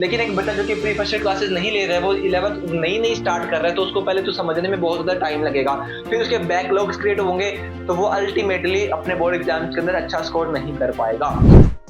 लेकिन एक बच्चा जो कि प्री फर्स्ट ईयर क्लासेस नहीं ले रहा है, वो 11th नई स्टार्ट कर रहा है, तो उसको पहले तो समझने में बहुत ज़्यादा टाइम लगेगा, फिर उसके बैकलॉग्स क्रिएट होंगे, तो वो अल्टीमेटली अपने बोर्ड एग्जाम्स के अंदर अच्छा स्कोर नहीं कर पाएगा।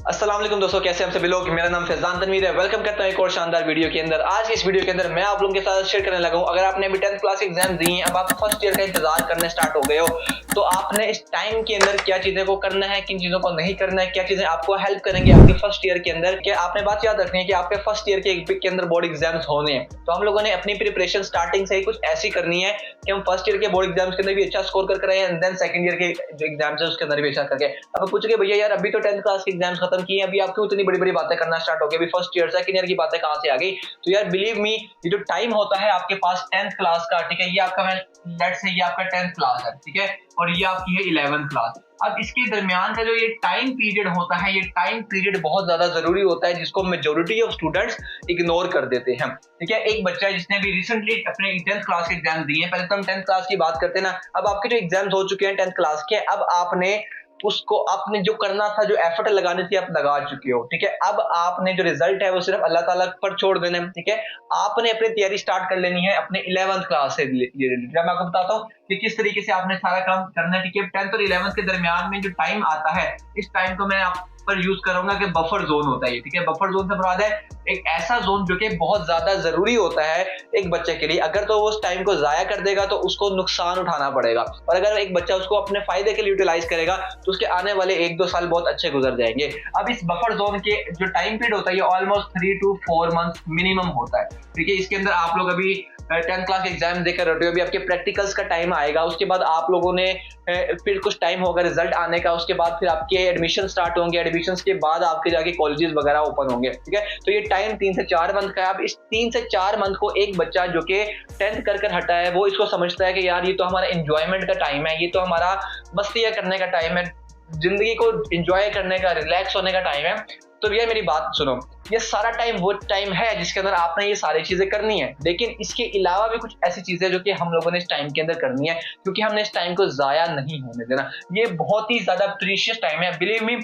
अस्सलाम वालेकुम दोस्तों, कैसे हम सभी लोग। मेरा नाम फैजान तनवीर है। वेलकम करता हूं एक और शानदार वीडियो के अंदर। आज इस वीडियो के अंदर मैं आप लोगों के साथ शेयर करने लगा हूं, अगर आपने अभी 10th क्लास एग्जाम दी हैं, अब आप फर्स्ट ईयर का इंतजार करने स्टार्ट हो गए हो, तो आपने इस टाइम के अंदर क्या चीजें को करना है, किन चीजों को नहीं करना है, क्या चीजें आपको हेल्प करेंगे आपके फर्स्ट ईयर के अंदर। क्या आपने बात याद रखनी है कि आपके फर्स्ट ईयर के अंदर बोर्ड एग्जाम्स होने हैं, तो हम लोगों ने अपनी प्रिपरेशन स्टार्टिंग से ही कुछ ऐसी करनी है कि हम फर्स्ट ईयर के बोर्ड एग्जाम्स के अंदर भी अच्छा स्कोर कर रहे हैं, एंड देन सेकंड ईयर के जो एग्जाम्स है उसके अंदर भी अच्छा करके। अब पूछोगे भैया यार अभी तो 10th क्लास के एग्जाम्स खत्म किए, अभी आप क्यों इतनी बड़ी बड़ी बातें करना स्टार्ट हो गई, अभी फर्स्ट ईयर सेकंड ईयर की बातें कहां से आ गई। तो यार बिलीव मी, ये जो टाइम होता है आपके पास 10th क्लास का, ठीक है, ये आपका लेट्स से ये आपका 10th क्लास है, ठीक है, और ये आपकी है 11th क्लास। अब इसके दरमियान का जो ये टाइम पीरियड होता है, ये टाइम पीरियड बहुत ज्यादा जरूरी होता है, जिसको मेजोरिटी ऑफ स्टूडेंट्स इग्नोर कर देते हैं। ठीक है, एक बच्चा है जिसने भी रिसेंटली अपने 10th क्लास के एग्जाम दिए हैं, पहले तो हम 10th क्लास की बात करते हैं ना, अब आपके जो एग्जाम्स हो चुके हैं 10th क्लास के, अब आपने जो करना था, जो एफर्ट लगानी थी, आप लगा चुके हो, ठीक है। अब आपने जो रिजल्ट है वो सिर्फ अल्लाह ताला पर छोड़ देना है, ठीक है। आपने अपनी तैयारी स्टार्ट कर लेनी है अपने 11th क्लास से रिलेटेड। मैं आपको बताता हूँ कि किस तरीके से आपने सारा काम करना है, ठीक है। 10th और 11th के दरमियान में जो टाइम आता है, इस टाइम को मैं आप पर यूज करूंगा कि बफर जोन होता है, ठीक है। बफर जोन से मुराद है एक ऐसा जोन जो कि बहुत ज्यादा जरूरी होता है एक बच्चे के लिए। अगर तो वो उस टाइम को जाया कर देगा तो उसको नुकसान उठाना पड़ेगा, और अगर एक बच्चा उसको अपने फायदे के लिए यूटिलाइज करेगा तो उसके आने वाले 1-2 साल बहुत अच्छे गुजर जाएंगे। अब इस बफर जोन के जो टाइम पीरियड होता है ये ऑलमोस्ट 3 to 4 मंथ मिनिमम होता है, ठीक है। इसके अंदर आप लोग अभी 10th क्लास एग्जाम देकर रहे हो, अभी आपके प्रैक्टिकल्स का टाइम आएगा, उसके बाद आप लोगों ने फिर कुछ टाइम होगा रिजल्ट आने का, उसके बाद फिर आपके एडमिशन स्टार्ट होंगे, एडमिशन के बाद आपके जाके कॉलेजेस वगैरह ओपन होंगे, ठीक है। तो ये टाइम 3 से 4 मंथ का है। अब इस 3 से 4 मंथ को एक बच्चा जो कि 10th कर हटा है, वो इसको समझता है कि यार ये तो हमारा एंजॉयमेंट का टाइम है, ये तो हमारा मस्तियां करने का टाइम है, जिंदगी को एंजॉय करने का, रिलैक्स होने का टाइम है। तो भैया मेरी बात सुनो, ये सारा टाइम वो टाइम है जिसके अंदर आपने ये सारी चीजें करनी है, लेकिन इसके अलावा भी कुछ ऐसी चीजें जो कि हम लोगों ने इस टाइम के अंदर करनी है, क्योंकि हमने इस टाइम को जाया नहीं होने देना। ये बहुत ही ज्यादा प्रीशियस टाइम है, बिलीव मी।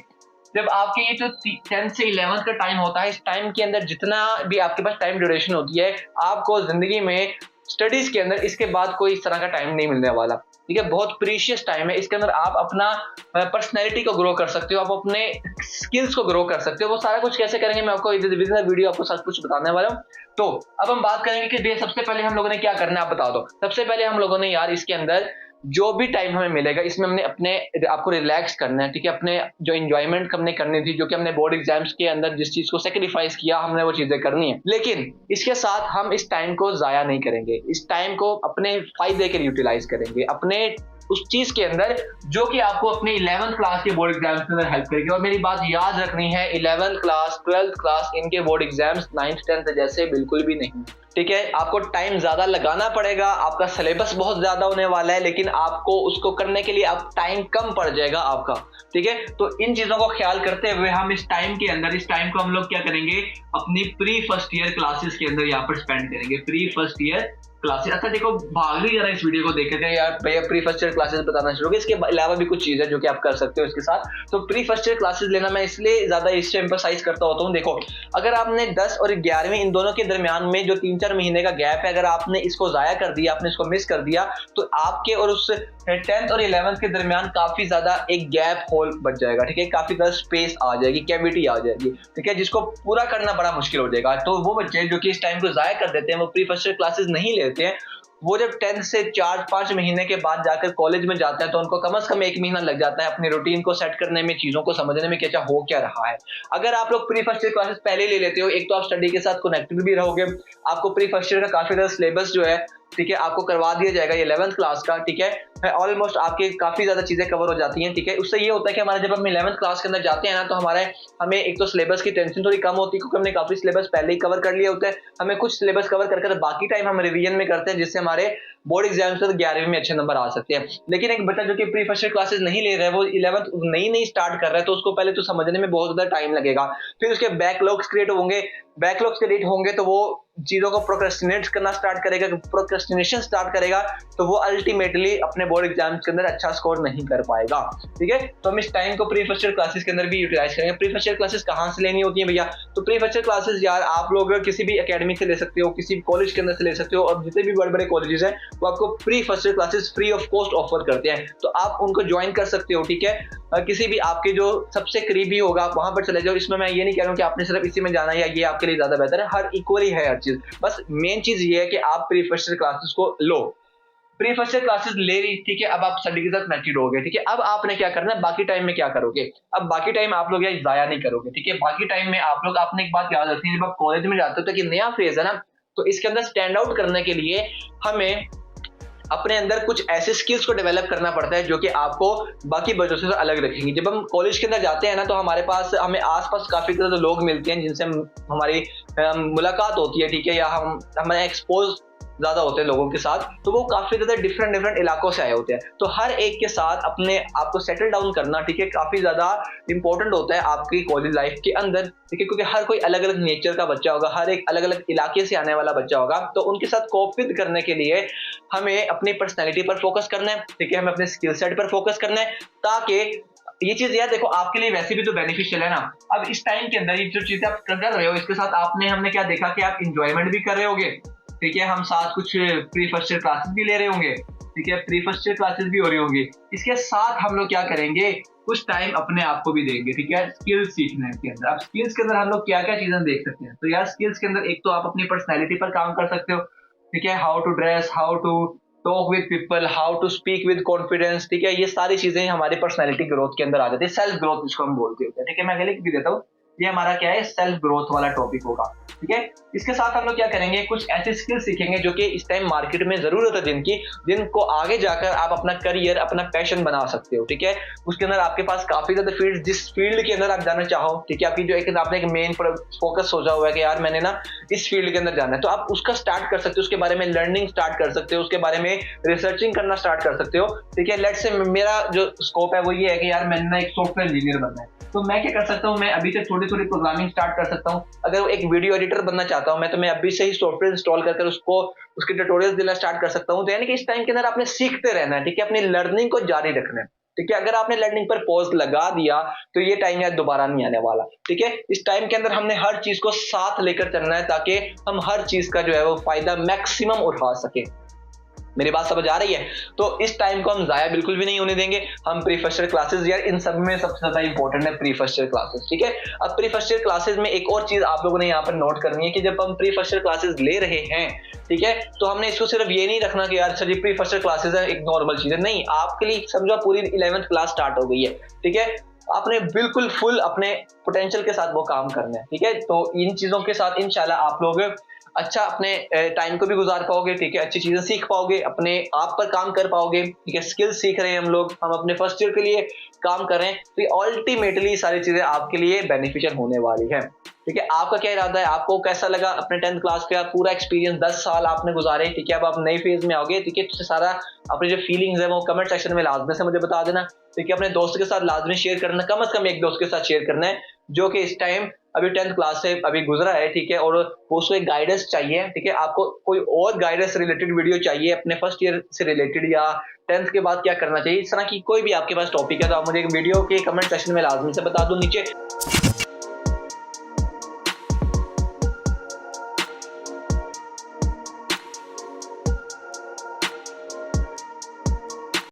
जब आपके ये जो 10th से 11th का टाइम होता है, इस टाइम के अंदर जितना भी आपके पास टाइम ड्यूरेशन होती है, आपको जिंदगी में स्टडीज के अंदर इसके बाद कोई इस तरह का टाइम नहीं मिलने वाला, ठीक है। बहुत प्रीशियस टाइम है, इसके अंदर आप अपना पर्सनैलिटी को ग्रो कर सकते हो, आप अपने स्किल्स को ग्रो कर सकते हो। वो सारा कुछ कैसे करेंगे मैं आपको वीडियो आपको सब कुछ बताने वाला हूँ। तो अब हम बात करेंगे कि सबसे पहले हम लोगों ने क्या करना है, आप बता दो। सबसे पहले हम लोगों ने यार इसके अंदर जो भी टाइम हमें मिलेगा, इसमें हमने आपको रिलैक्स करना है, ठीक है। अपने जो एंजॉयमेंट हमने करनी थी, जो कि हमने बोर्ड एग्जाम्स के अंदर जिस चीज को सेक्रीफाइस किया, हमने वो चीजें करनी है, लेकिन इसके साथ हम इस टाइम को जाया नहीं करेंगे। इस टाइम को अपने फायदे के लिए यूटिलाइज करेंगे, अपने उस चीज के अंदर जो कि आपको अपने 11th क्लास के बोर्ड एग्जाम्स के अंदर हेल्प करेगी। और मेरी बात याद रखनी है, 11th क्लास 12th क्लास इनके बोर्ड एग्जाम्स 9th 10th जैसे बिल्कुल भी नहीं, ठीक है। आपको टाइम ज्यादा लगाना पड़ेगा, आपका सिलेबस बहुत ज्यादा होने वाला है, लेकिन आपको उसको करने के लिए आप टाइम कम पड़ जाएगा आपका, ठीक है। तो इन चीजों को ख्याल करते हुए हम इस टाइम के अंदर, इस टाइम को हम लोग क्या करेंगे, अपनी प्री फर्स्ट ईयर क्लासेस के अंदर यहाँ पर स्पेंड करेंगे। प्री फर्स्ट ईयर क्लासेस, अच्छा देखो भाग नहीं जरा इस वीडियो को देख के यार भैया प्री फर्स्ट ईयर क्लासेस बताना शुरू करें। इसके अलावा भी कुछ चीज है जो कि आप कर सकते हो इसके साथ। तो प्री फर्स्ट ईयर क्लासेस लेना मैं इसलिए ज्यादा इससे एम्फसाइज करता होता हूँ। देखो, अगर आपने 10 और 11वीं इन दोनों के दरमियान में जो 3-4 महीने का गैप है, अगर आपने इसको जाया कर दिया, आपने इसको मिस कर दिया, तो आपके और उस 10th और 11th के दरमियान काफी ज्यादा एक गैप होल बच जाएगा, ठीक है। काफी ज्यादा स्पेस आ जाएगी, कैविटी आ जाएगी, ठीक है, जिसको पूरा करना बड़ा मुश्किल हो जाएगा। तो वो बच्चे जो कि इस टाइम को जाया कर देते हैं, वो प्री फर्स्ट ईयर क्लासेस नहीं लेते हैं, वो जब 10th से 4-5 महीने के बाद जाकर कॉलेज में जाता है, तो उनको कम से कम 1 महीना लग जाता है अपनी रूटीन को सेट करने में, चीजों को समझने में कि अच्छा हो क्या रहा है। अगर आप लोग प्री फर्स्ट ईयर क्लासेस पहले ले लेते हो, एक तो आप स्टडी के साथ कनेक्टेड भी रहोगे, आपको प्री फर्स्ट ईयर का काफी ज्यादा सिलेबस जो है, ठीक है, आपको करवा दिया जाएगा ये 11th क्लास का, ठीक है। ऑलमोस्ट आपके काफी ज्यादा चीजें कवर हो जाती हैं, ठीक है। उससे ये होता है कि हमारे जब हम 11th क्लास के अंदर जाते हैं ना, तो हमें एक तो सिलेबस की टेंशन थोड़ी कम होती है, क्योंकि हमने काफी सिलेबस पहले ही कवर कर लिया होता है। हमें कुछ सिलेबस कवर कर बाकी टाइम हम रिवीजन में करते हैं, जिससे हमारे बोर्ड एग्जाम्स में 11वीं में अच्छे नंबर आ सकते हैं। लेकिन एक बच्चा जो कि प्री फर्स्ट ईयर क्लासेस नहीं ले रहा है, वो 11th नई स्टार्ट कर रहा है, तो उसको पहले तो समझने में बहुत ज्यादा टाइम लगेगा, फिर उसके बैकलॉग्स क्रिएट होंगे, बैकलॉग्स क्रिएट होंगे तो वो चीजों को प्रोक्रेस्टिनेट करना स्टार्ट करेगा, प्रोक्रेस्टिनेशन स्टार्ट करेगा, तो वो अल्टीमेटली अपने बोर्ड एग्जाम्स के अंदर अच्छा स्कोर नहीं कर पाएगा। ठीक है, तो हम इस टाइम को प्री फर्स्ट ईयर क्लासेस के अंदर भी यूटिलाइज करेंगे। प्री फर्स्ट ईयर क्लासेस कहाँ से लेनी होती है भैया? तो प्री फर्स्ट ईयर क्लासेस यार आप लोग किसी भी एकेडमी से ले सकते हो, किसी कॉलेज के अंदर से ले सकते हो, और जितने भी बड़े बड़े कॉलेजेस हैं वो आपको pre first year classes free of cost offer करते हैं, तो आप उनको ज्वाइन कर सकते हो। ठीक है, किसी भी आपके जो सबसे करीबी होगा वहां पर चले जाओ। इसमें मैं ये नहीं कह रहा हूँ कि आपने सिर्फ इसी में जाना है या ये आपके लिए ज्यादा बेहतर है, हर इक्वली है हर चीज। बस मेन चीज ये है कि आप प्री फर्स्ट ईयर क्लासेस को लो। प्री फर्स्ट ईयर क्लासेस ले रही, ठीक है, अब आप स्टडी के साथ कनेक्टेड हो गए। ठीक है, अब आपने क्या करना है, बाकी टाइम में क्या करोगे? अब बाकी टाइम आप लोग ये जाया नहीं करोगे। ठीक है, बाकी टाइम में आप लोग, आपने एक बात याद रखनी है, जब आप कॉलेज में जाते हो तो कि नया फेज है ना, तो इसके अंदर स्टैंड आउट करने के लिए हमें अपने अंदर कुछ ऐसे स्किल्स को डेवलप करना पड़ता है जो कि आपको बाकी बच्चों से अलग रखेंगे। जब हम कॉलेज के अंदर जाते हैं ना, तो हमारे पास, हमें आसपास काफी तरह के लोग मिलते हैं जिनसे हमारी मुलाकात होती है। ठीक है, या हमें एक्सपोज ज्यादा होते हैं लोगों के साथ, तो वो काफी ज्यादा डिफरेंट इलाकों से आए होते हैं, तो हर एक के साथ अपने आप को सेटल डाउन करना, ठीक है, काफी ज्यादा इंपॉर्टेंट होता है आपकी कॉलेज लाइफ के अंदर। ठीक है, क्योंकि हर कोई अलग अलग नेचर का बच्चा होगा, हर एक अलग अलग इलाके से आने वाला बच्चा होगा, तो उनके साथ कोप विद करने के लिए हमें अपनी पर्सनैलिटी पर फोकस करना है। ठीक है, हमें अपने स्किल सेट पर फोकस करना है, ताकि ये चीज यार देखो आपके लिए वैसे भी तो बेनिफिशियल है ना। अब इस टाइम के अंदर ये जो चीजें आप कर रहे हो, इसके साथ हमने क्या देखा कि आप इंजॉयमेंट भी कर रहे होगे। ठीक है, हम साथ कुछ प्री फर्स्ट ईयर क्लासेस भी ले रहे होंगे। ठीक है, प्री फर्स्ट ईयर क्लासेस भी हो रही होंगी। इसके साथ हम लोग क्या करेंगे, कुछ टाइम अपने आप को भी देंगे। ठीक है, स्किल्स सीखने के अंदर, अब स्किल्स के अंदर हम लोग क्या क्या चीजें देख सकते हैं, तो यार स्किल्स के अंदर एक तो आप अपनी पर्सनैलिटी पर काम कर सकते हो। ठीक है, how to dress, how to talk with people, how to speak with confidence. ठीक है, ये सारी चीजें हमारी पर्सनैलिटी ग्रोथ के अंदर आ जाती है, सेल्फ ग्रोथ जिसको हम बोलते हैं। ठीक है, मैं लिख भी देता हूँ, ये हमारा क्या है, सेल्फ ग्रोथ वाला टॉपिक होगा। ठीक है, इसके साथ हम लोग क्या करेंगे, कुछ ऐसे स्किल सीखेंगे जो कि इस टाइम मार्केट में जरूरत है जिनको आगे जाकर आप अपना करियर, अपना पैशन बना सकते हो। ठीक है, उसके अंदर आपके पास काफी ज्यादा फील्ड, जिस फील्ड के अंदर आप जाना चाहो, ठीक है, आपकी जो आपने एक मेन फोकस सोचा हुआ है कि यार मैंने ना इस फील्ड के अंदर जाना है, तो आप उसका स्टार्ट कर सकते हो, उसके बारे में लर्निंग स्टार्ट कर सकते हो, उसके बारे में रिसर्चिंग करना स्टार्ट कर सकते हो। ठीक है, लेट्स से मेरा जो स्कोप है वो ये है कि यार मैंने ना एक सॉफ्टवेयर इंजीनियर बनना है, तो मैं क्या कर सकता हूँ, मैं अभी से थोड़ी थोड़ी प्रोग्रामिंग स्टार्ट कर सकता हूँ। अगर एक वीडियो एडिटर बनना चाहता हूँ मैं, तो मैं अभी से ही सॉफ्टवेयर इंस्टॉल कर उसको उसके ट्यूटोरियल्स देना स्टार्ट कर सकता हूँ। तो यानी कि इस टाइम के अंदर आपने सीखते रहना है। ठीक है, अपनी लर्निंग को जारी रखना है। ठीक है, अगर आपने लर्निंग पर पॉज लगा दिया तो ये टाइम यार दोबारा नहीं आने वाला। ठीक है, इस टाइम के अंदर हमने हर चीज को साथ लेकर चलना है, ताकि हम हर चीज का जो है वो फायदा मैक्सिमम उठा सके। मेरी बात समझ आ रही है? तो इस टाइम को हम जाया बिल्कुल भी नहीं होने देंगे। हम प्री फर्स्ट ईयर क्लासेस, यार इन सब में सबसे ज्यादा इंपॉर्टेंट है प्री फर्स्ट ईयर क्लासेस। ठीक है, अब प्री फर्स्ट ईयर क्लासेस में एक और चीज आप लोगों ने यहाँ पर नोट करनी है कि जब हम प्री फर्स्ट ईयर क्लासेस ले रहे हैं, ठीक है, तो हमने इसको सिर्फ ये नहीं रखना कि यार sir pre first year classes है, एक नॉर्मल चीज है। नहीं, आपके लिए समझो पूरी 11th क्लास स्टार्ट हो गई है। ठीक है, आपने बिल्कुल फुल अपने पोटेंशियल के साथ वो काम करना है। ठीक है, तो इन चीजों के साथ इंशाल्लाह आप लोग अच्छा अपने टाइम को भी गुजार पाओगे। ठीक है, अच्छी चीजें सीख पाओगे, अपने आप पर काम कर पाओगे। ठीक है, स्किल्स सीख रहे हैं हम लोग, हम अपने फर्स्ट ईयर के लिए काम कर रहे हैं, तो ये अल्टीमेटली सारी चीजें आपके लिए बेनिफिशियल होने वाली है। ठीक है, आपका क्या इरादा है, आपको कैसा लगा अपने 10th क्लास का पूरा एक्सपीरियंस, 10 साल आपने गुजारे। ठीक है, अब आप नई फेज में आओगे। ठीक है, तो सारा अपनी जो फीलिंग्स है वो कमेंट सेक्शन में लाजमी से मुझे बता देना। ठीक है, अपने दोस्त के साथ लाजमी शेयर करना, कम से कम एक दोस्त के साथ शेयर करना है जो कि इस टाइम अभी 10th क्लास से अभी गुजरा है। ठीक है, और उसको एक गाइडेंस चाहिए। ठीक है, आपको कोई और गाइडेंस रिलेटेड वीडियो चाहिए अपने फर्स्ट ईयर से रिलेटेड, या 10th के बाद क्या करना चाहिए, इस तरह की कोई भी आपके पास टॉपिक है तो आप मुझे एक वीडियो के कमेंट सेक्शन में लाजमी से बता दो नीचे।